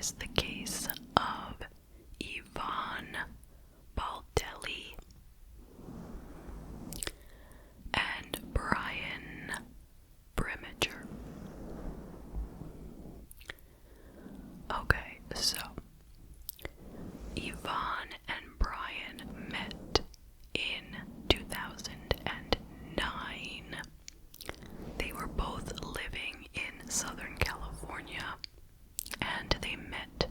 is the case of Yvonne Baldelli and Brian Brimager. Okay, so Yvonne and Brian met in 2009. They were both living in Southern California, and they met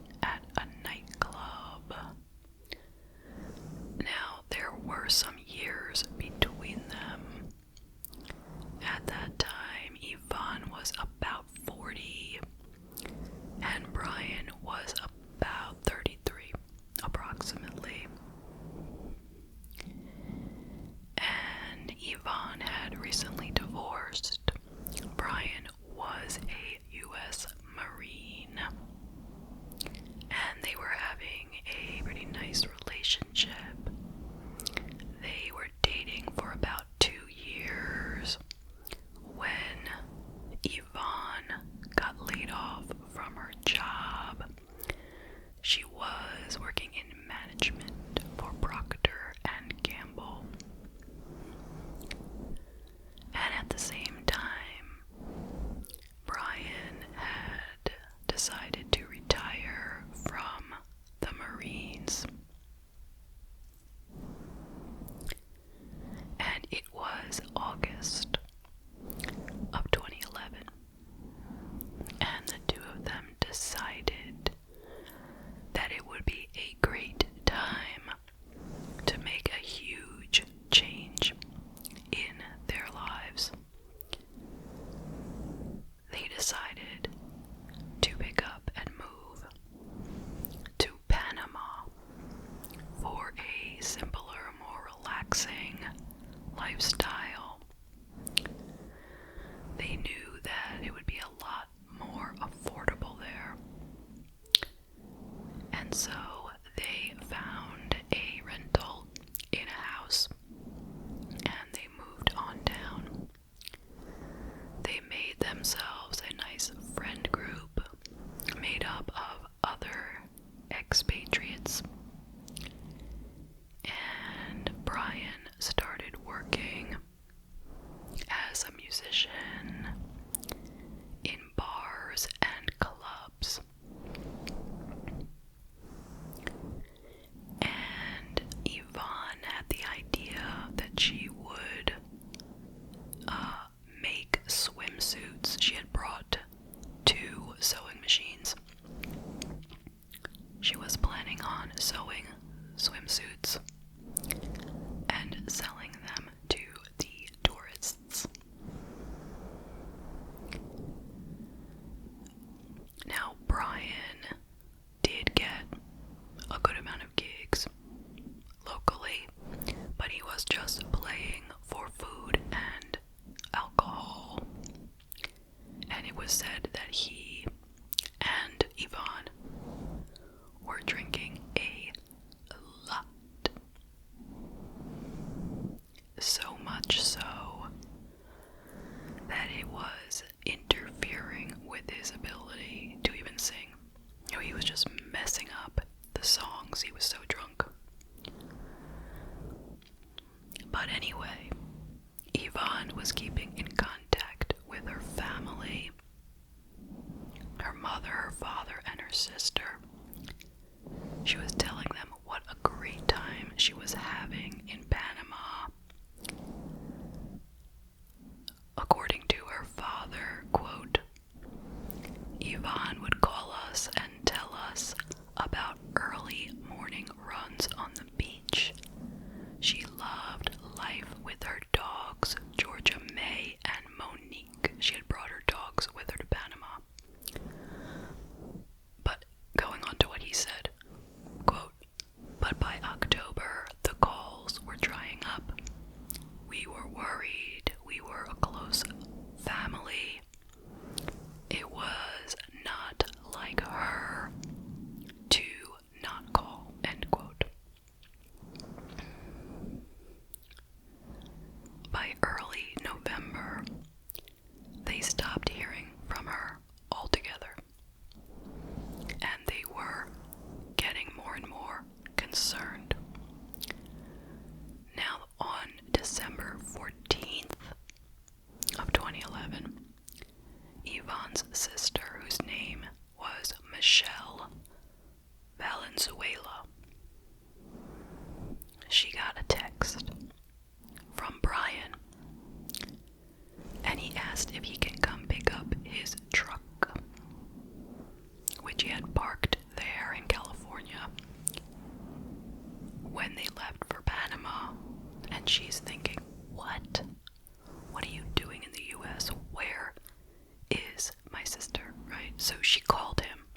So she called him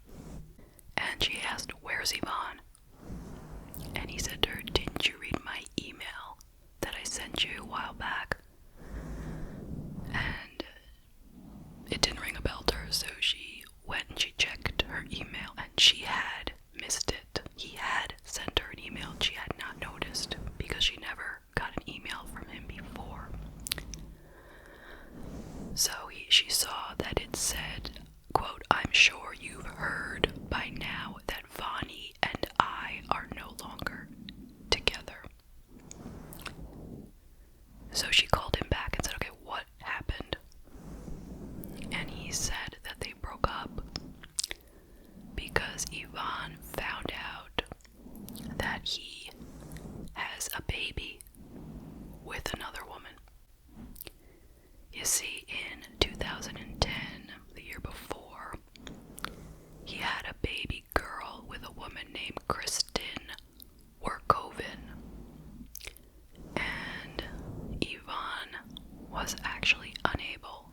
and she asked, "Where's Yvonne?" And he said to her, "Didn't you read my email that I sent you a while back?" And it didn't ring a bell to her, so she went and she checked her email and she had missed it. He had sent her an email and she had not noticed because she never got an email from him before. So she saw that it said, quote, "I'm sure you've heard by now that Vani and I are no longer together." So she called him back and said, "Okay, what happened?" And he said that they broke up because Yvonne found out that he has a baby with another woman. You see, in 2010, the year before, he had a baby girl with a woman named Kristen Workoven. And Yvonne was actually unable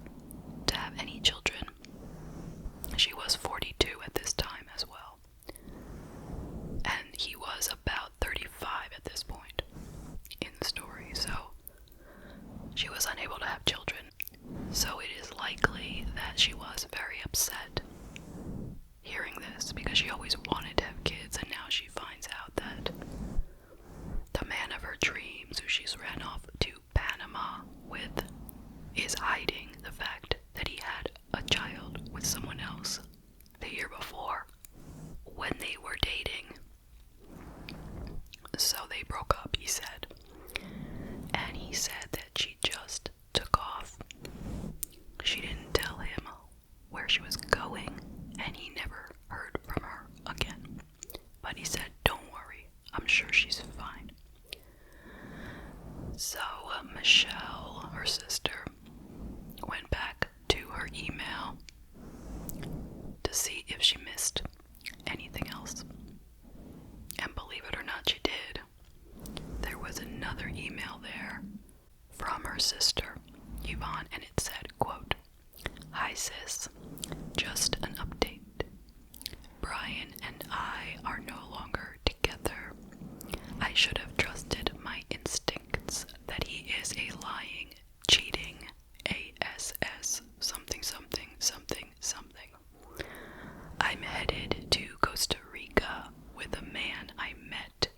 to have any children. She was 42 at this time as well. And he was about 35 at this point in the story, so she was unable to have children. So it is likely that she was very upset hearing this because she always wanted to have kids, and now she finds out that the man of her dreams, who she's ran off to Panama with, is hiding the fact that he had a child with someone else the year before when they were dating. So they broke up, he said. And he said that she just took off. She didn't tell him where she was going, and he never heard from her again. But he said, "Don't worry, I'm sure she's fine." So Michelle, her sister, went back to her email to see if she missed anything else. And believe it or not, she did. There was another email there from her sister, Yvonne, and it said, quote, "Hi sis, just an update. Brian and I are no longer together. I should have trusted my instincts that he is a lying, cheating, ASS, something, something, something, something. I'm headed to Costa Rica with a man I met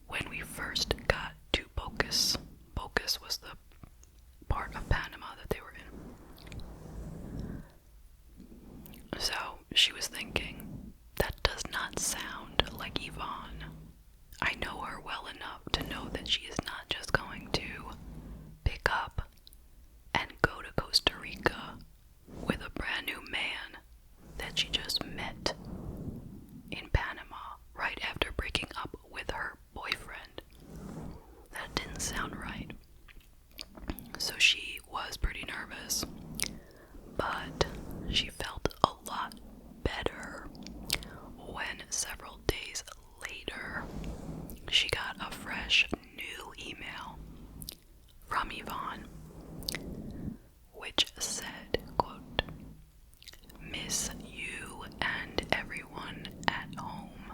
when we first got to Bocas." Bocas was the part of Panama that they were in. So she was thinking, that does not sound like Yvonne. I know her well enough to know that she is not just going to pick up and go to Costa Rica with a brand new man that she just met in Panama right after breaking up with her boyfriend. That didn't sound right. So she was pretty nervous, but she felt a lot better when several days later she got a fresh new email from Yvonne, which said, quote, "Miss you and everyone at home.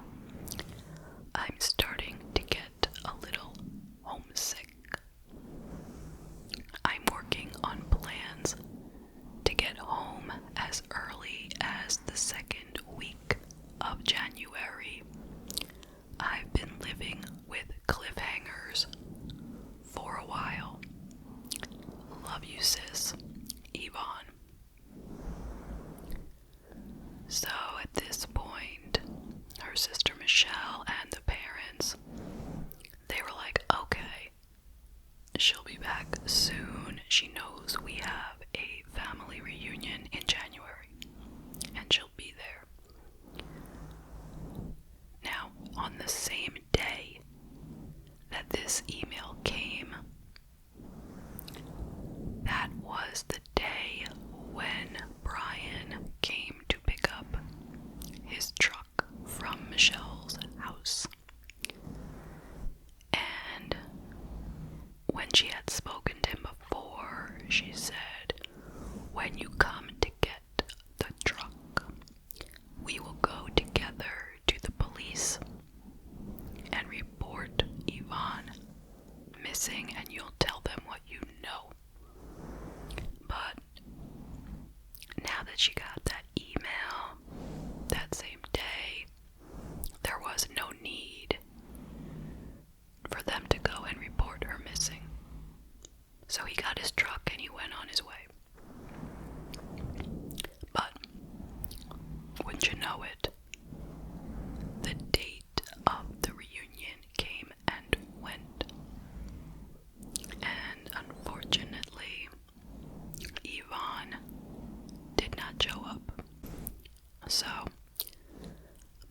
I'm starting to get a little homesick. I'm working on plans to get home as early as the second week of January. I've been living with cliffhangers for a while. Love you, sis, Yvonne." So at this point, her sister Michelle and the parents, they were like, okay, she'll be back soon. She knows we have a family reunion in January, and she'll be there. Now, on the same day that this email came, that was the day when Brian came to pick up his truck from Michelle's house. And when she had spoken to him before, she said, "When you come to get the truck, she got that email that same day, there was no need for them to go and report her missing. So he got his truck and he went on his way. But, wouldn't you know it, the date of the reunion came and went. And unfortunately, Yvonne did not show up. So,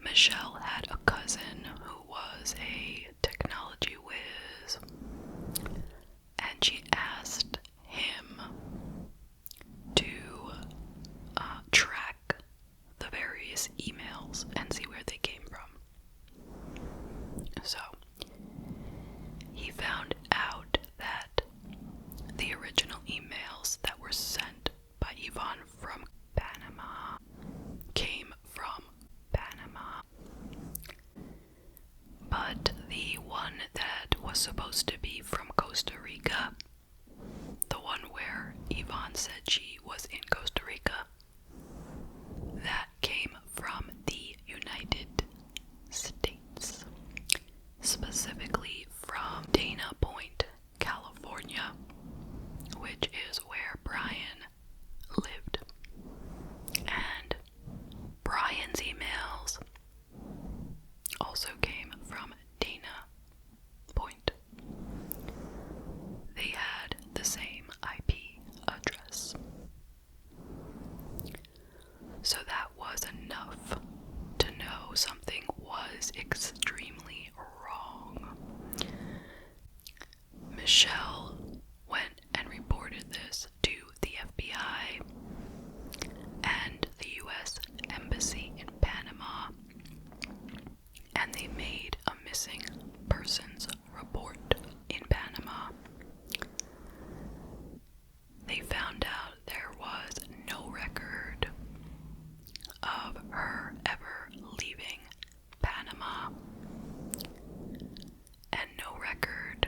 Michelle had a cousin who was a technology whiz, and she asked him to track the various emails and see where they came from. So, he found out that the original emails that were sent by Yvonne from Panama came from Panama. But the one that was supposed to be from Costa Rica, the one where Yvonne said she was in Costa Rica, that came from the United States, specifically from Dana Point, California, which is where Brian lived. And Brian's emails also came from Dana Point. They had the same IP address. So that was enough to know something was extremely wrong. Michelle went and reported this to the FBI and the US Embassy in Panama, and they made a missing persons report in Panama. They found out there was no record of her ever leaving Panama, and no record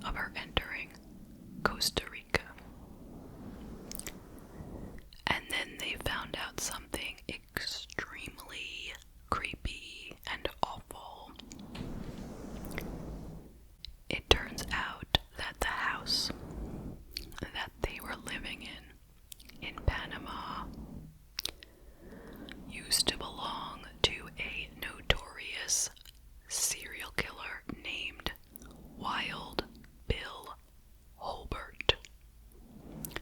of her entering Costa Rica. And then they found out something extremely creepy and awful. It turns out that the house that they were living in Panama used to belong to a notorious serial killer named Wild Bill Holbert,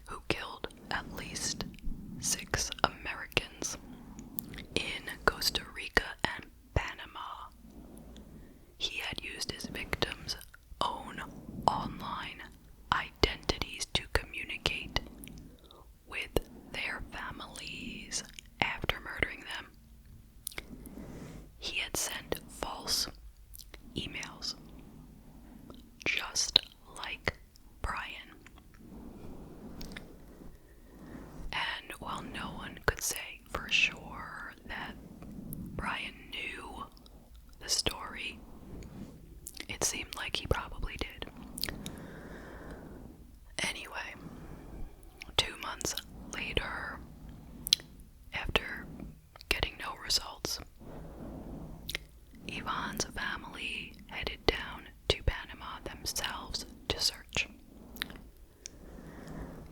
who killed at least 6 Americans in Costa Rica and Panama. He had used his victims' own online identities to communicate with their families after murdering them. He had sent false emails, just like Brian. And while no one could say for sure that Brian knew the story, it seemed like he probably did. Anyway, 2 months later, after getting no results, Yvonne's family headed down to Panama themselves to search.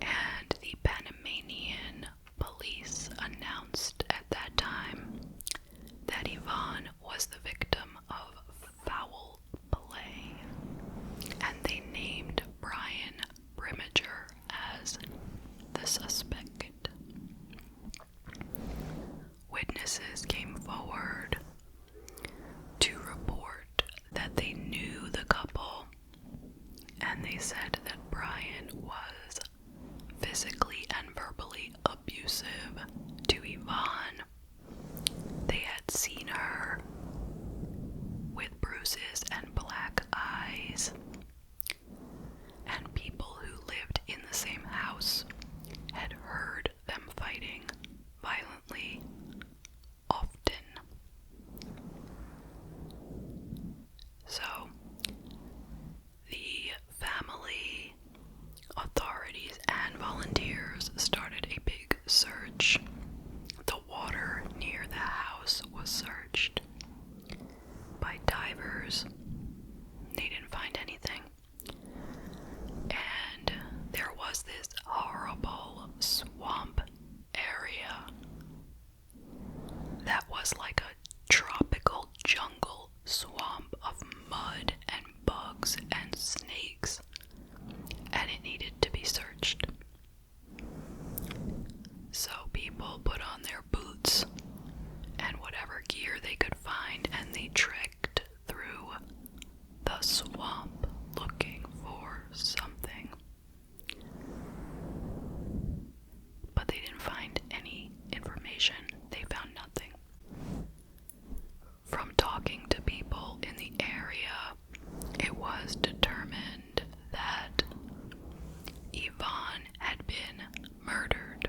And the Panamanian police announced at that time that Yvonne was the victim of foul play, and they named Brian Brimager as the suspect. Witnesses came forward to report that they knew the couple, and they said that Brian was physically and verbally abusive to Yvonne. They had seen her with bruises and black eyes, and people who lived in the same house had heard them fighting violently often. So, the family, authorities, and volunteers started a big search people put on their boots and whatever gear they could find, and they trekked through the swamp looking for something. But they didn't find any information. They found nothing. From talking to people in the area, it was determined that Yvonne had been murdered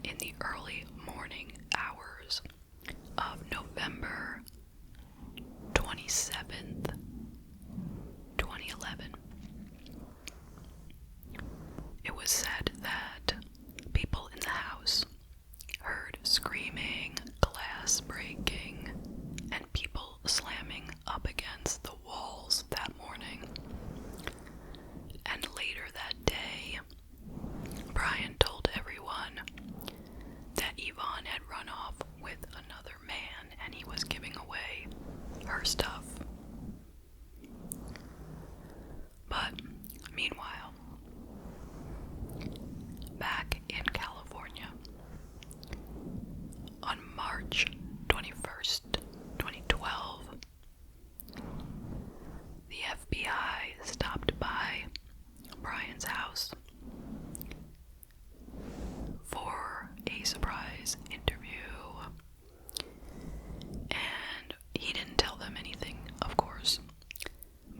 in the early morning hours of November 27th, 2011. It was said that people in the house heard screaming, glass breaking, and people slamming up against the walls that morning. And later that day, Brian told everyone that Yvonne had run off with another man and he was giving away her stuff. But meanwhile, back in California, on March 21st, 2012, the FBI stopped by Brian's house for a surprise interview, and he didn't tell them anything, of course,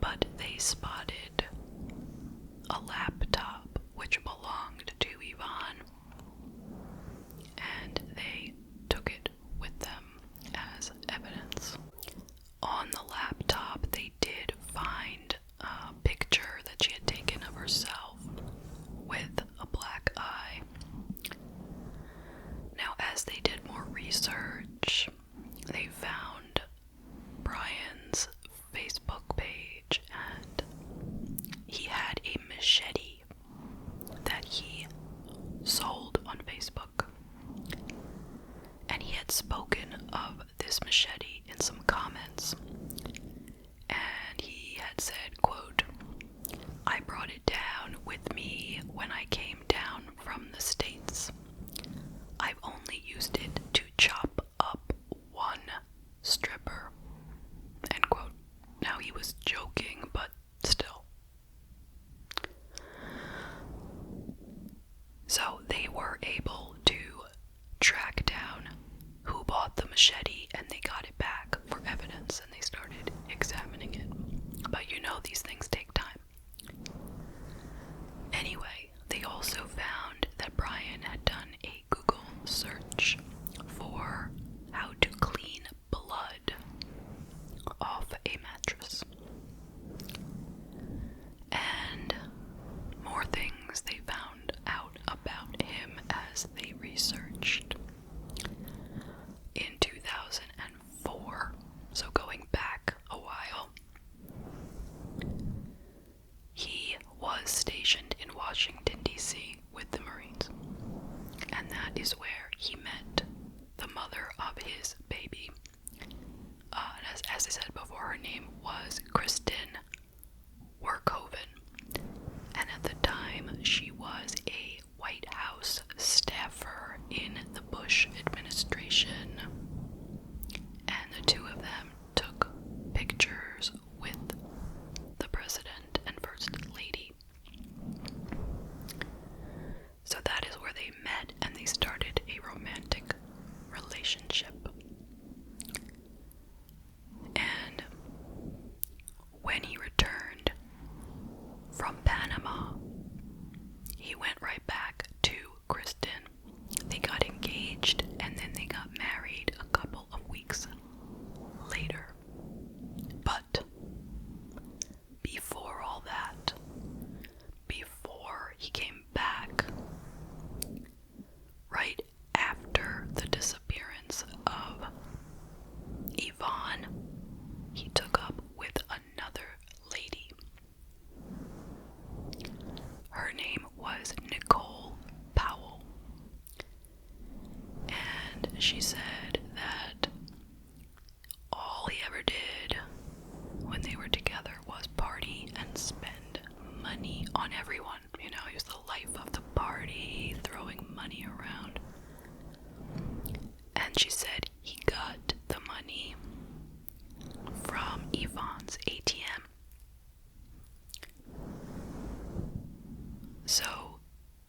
but they spotted a laptop which belonged to Yvonne, and they took it with them as evidence. On the laptop, they did find a picture that she had taken of herself with a black eye. Now, as they did more research, they found Brian's Facebook page, and he had a machete that he sold on Facebook. And he had spoken of this machete in some comments. And he had said, quote, "I brought it down with me when I came down from the States. I've only used it to chop up one stripper." End quote. Now, he was joking, but still. So they were able to track down who bought the machete, and they got it back for evidence, and they started examining it. But you know, these things take time. Anyway, they also found that Brian had done a Google search for how to clean blood off a mattress. And more things they found out about him as they researched. In 2004, so going back a while, he was stationed in Washington, D.C. with the Marines. And that is where he met the mother of his baby. As I said before, her name was Kristen Werkhoven. And at the time, she was a White House staffer in the Bush administration. And the two of them took pictures with the president and first lady. So that is where they met, and they started a romantic relationship. And when he returned from Panama, he went right back to Kristen. They got engaged, and then they got married a couple of weeks later. But before all that, before he came back, right after the disappearance of Yvonne, he took up with another lady. Her name was Nicole Powell. And she said that all he ever did when they were together was party and spend money on everyone. You know, he was the life of the party, throwing money around. and she said he got the money from Yvonne's ATM. So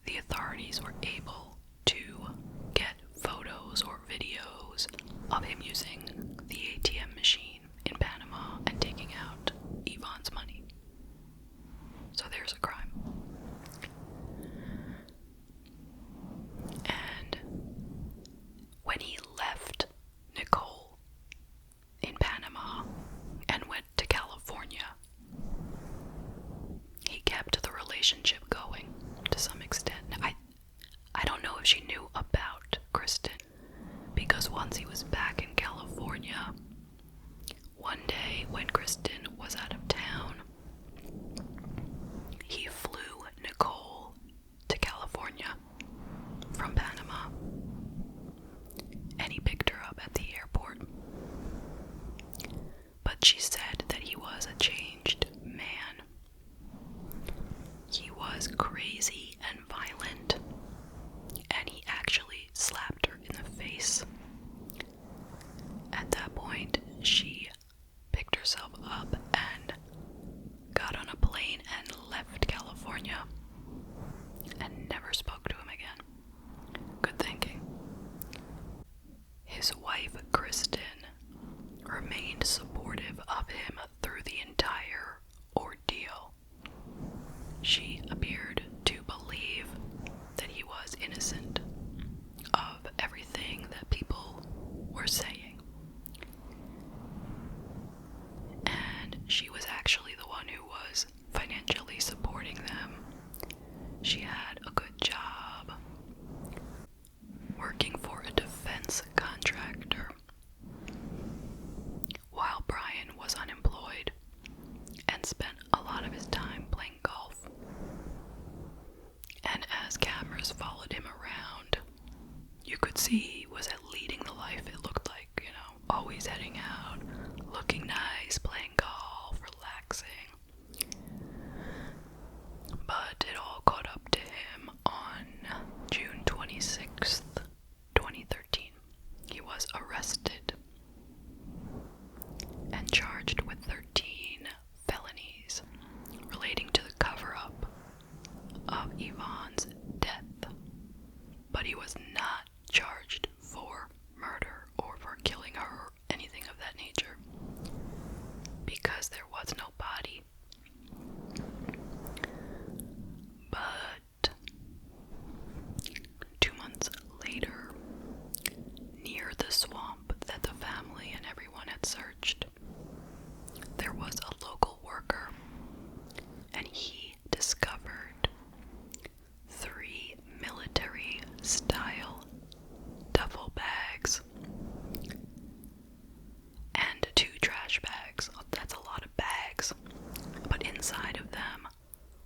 the authorities were able to get photos or videos of him using the ATM machine in Panama and taking out Yvonne's money. So there's a crime. And when he left Nicole in Panama and went to California, he kept the relationship going to some extent. I don't know if she knew about Kristen, because once he was back in California, one day when Kristen was out of town, he flew Nicole to California from Panama, and he picked her up at the airport. But she said that he was a changed man. He was crazy and violent, and he actually slapped her in the face. At that point, she picked herself up and got on a plane and left California and never spoke to him again. Good thinking. His wife, Kristen, remained supportive of him through the entire ordeal. She appeared to believe that he was innocent of everything that people were saying. And she was actually the one who was financially supporting them. She had a good job working for a defense contractor while Brian was unemployed and spent a lot of his time playing golf. And as cameras followed him around, you could see he was leading the life it looked like, always heading out, looking nice, playing golf, relaxing. But it all caught up to him on June 26th, 2013. He was arrested and charged with 13 felonies relating to the cover-up of Yvonne's death. But he was not charged for murder or for killing her or anything of that nature, because there was no body. But 2 months later, near the swamp that the family and everyone had searched, there was a local worker, and he discovered 3 military-style duffel bags and 2 trash bags. That's a lot of bags. But inside of them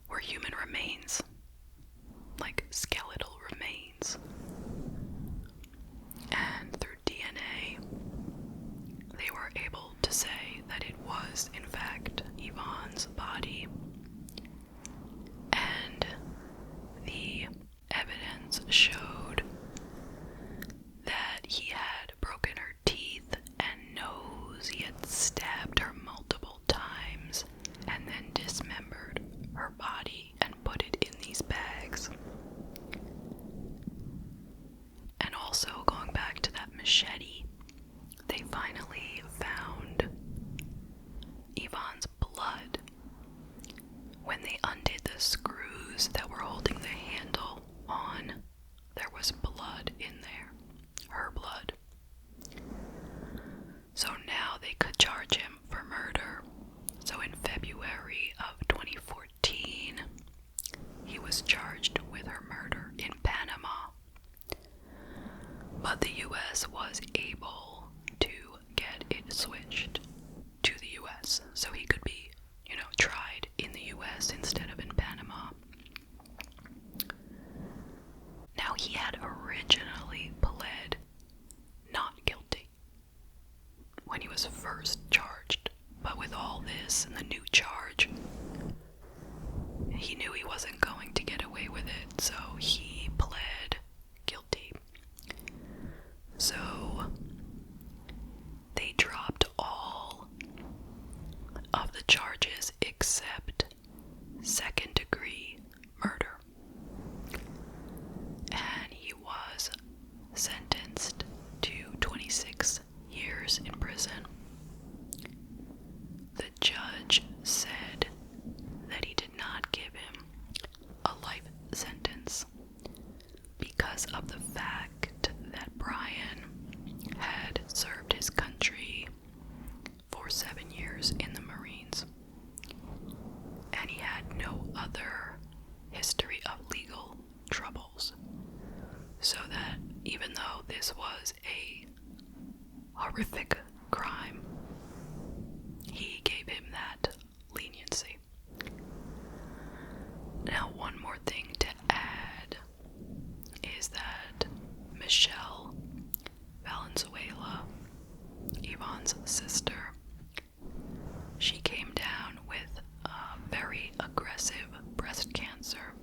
were human remains, like skeletal remains. And through DNA, they were able to say that it was, in fact, Yvonne's body. And the evidence showed that he had broken her teeth and nose. He had stabbed her multiple times and then dismembered her body and put it in these bags. And also, going back to that machete, they finally found Yvonne's blood. When they undid the screws that were holding the handle on, there was blood in there. Her blood. So now they could charge him for murder. So in February of 2014, he was charged with her murder in Panama. But the U.S. was able to get it switched to the U.S. so he could be, tried in the U.S. instead of in Panama. Now, he had originally pled not guilty when he was first charged, but with all this and the new charge, he knew he wasn't going to get away with it, so he pled guilty. So sentenced to 26 years in prison. The judge said that he did not give him a life sentence because of the fact that Brian had served his country for 7 years in the Marines, and he had no other history of legal troubles, so that even though this was a horrific crime, he gave him that leniency. Now, one more thing to add is that Michelle Valenzuela, Yvonne's sister, she came down with very aggressive breast cancer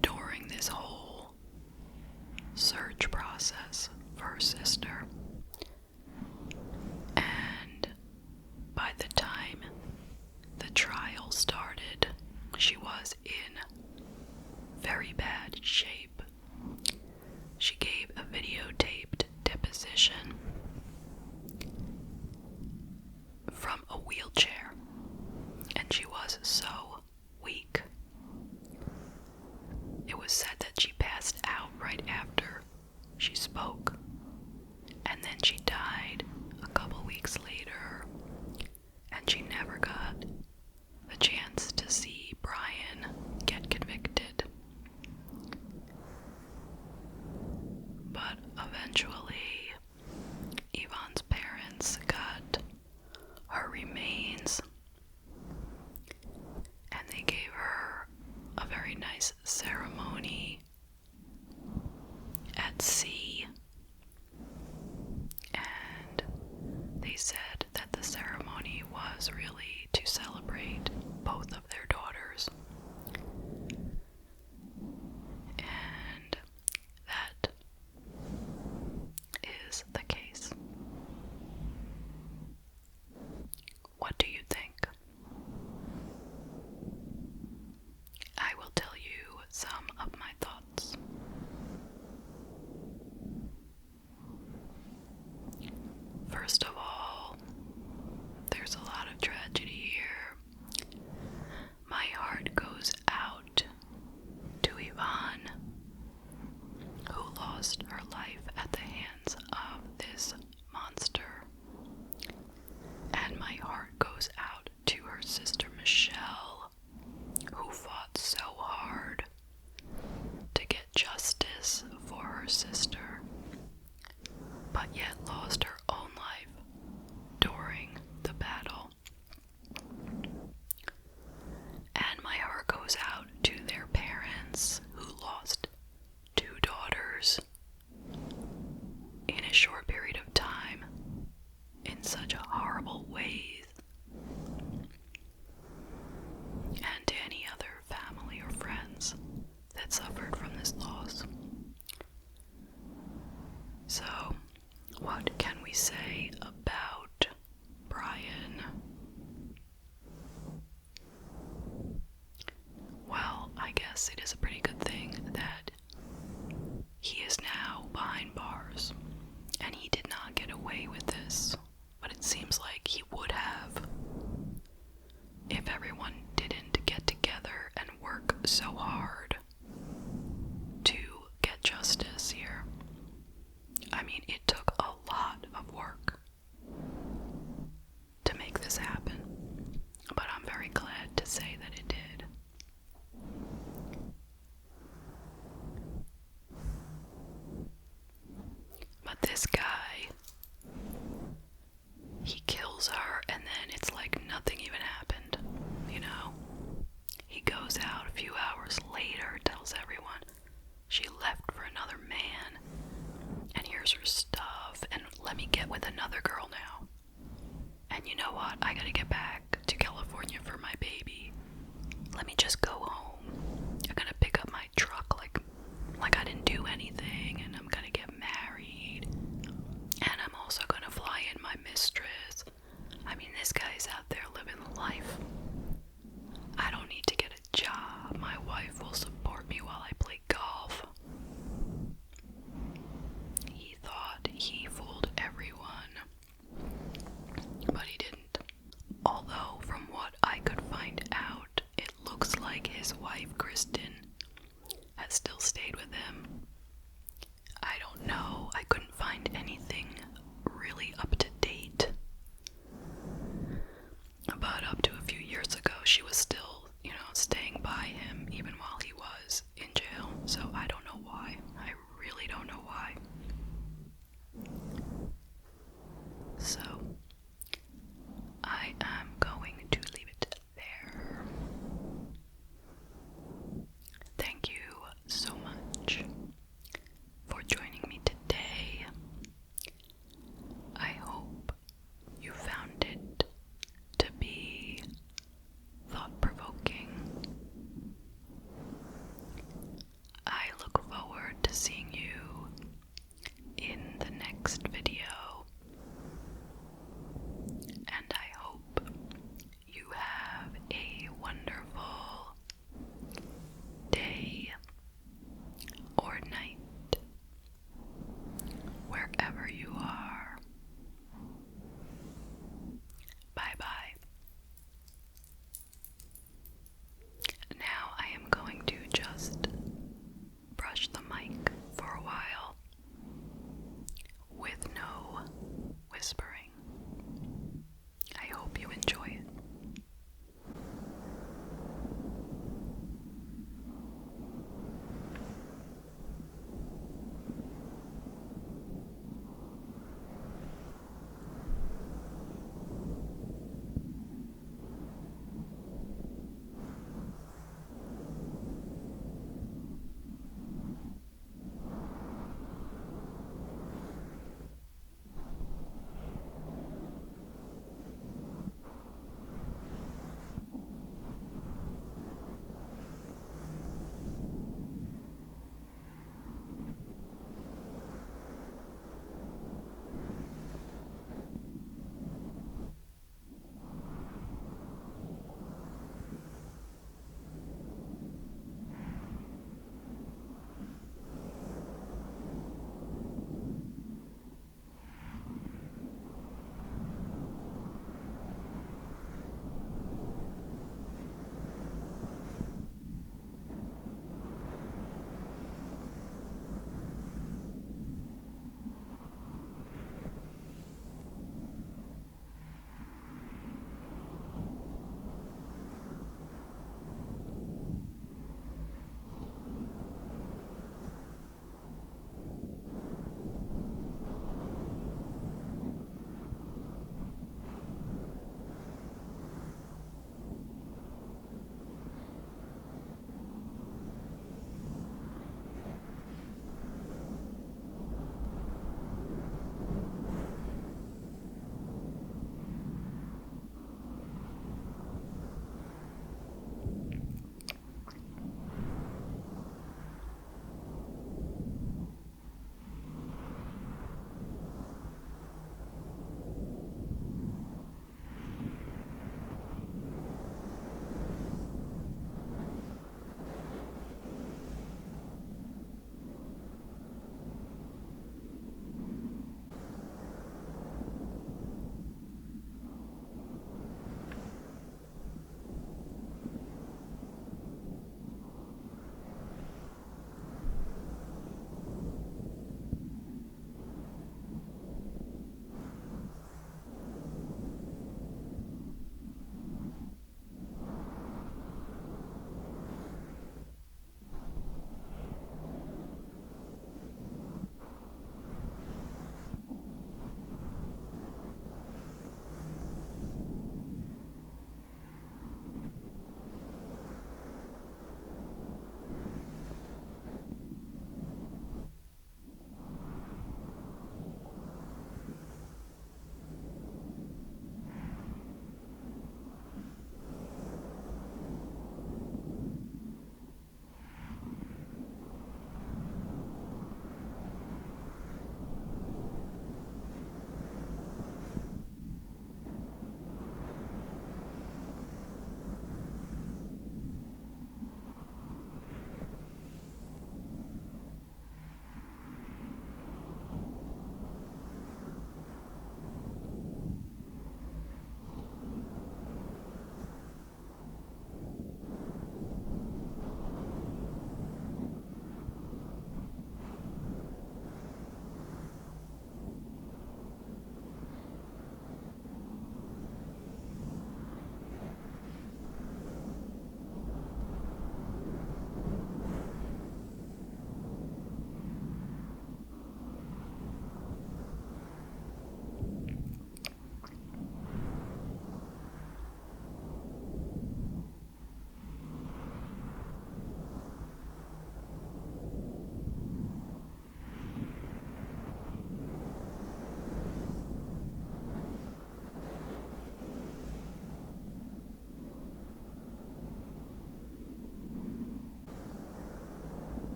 during this whole search process for her sister. And by the time the trial started, she was in very bad shape. She gave a videotaped deposition from a wheelchair, and she was so weak. It was said that she passed out right after she spoke, and then she died a couple weeks later, and she never got a chance to see Brian get convicted. But eventually, Yvonne's parents got her remains, and they gave her a very nice ceremony at sea, and they said that the ceremony was really to celebrate both of their daughters, and that is the case. What do you think? I will tell you some of my thoughts. First of all, there's a lot of tragedy here. My heart goes out to Yvonne, who lost her life at the hands of this monster. And my heart goes out to her sister Michelle, who fought so hard to get justice for her sister, but yet lost her own life during the battle. And my heart goes out to their parents, who lost 2 daughters in a short period of time in such horrible ways, and to any other family or friends that suffered from this loss. So, what can we say about Brian? Well, I guess it is a pretty good thing that he is now behind bars, and he did not get away with this, but it seems like he would have if everyone didn't get together and work so hard to get justice.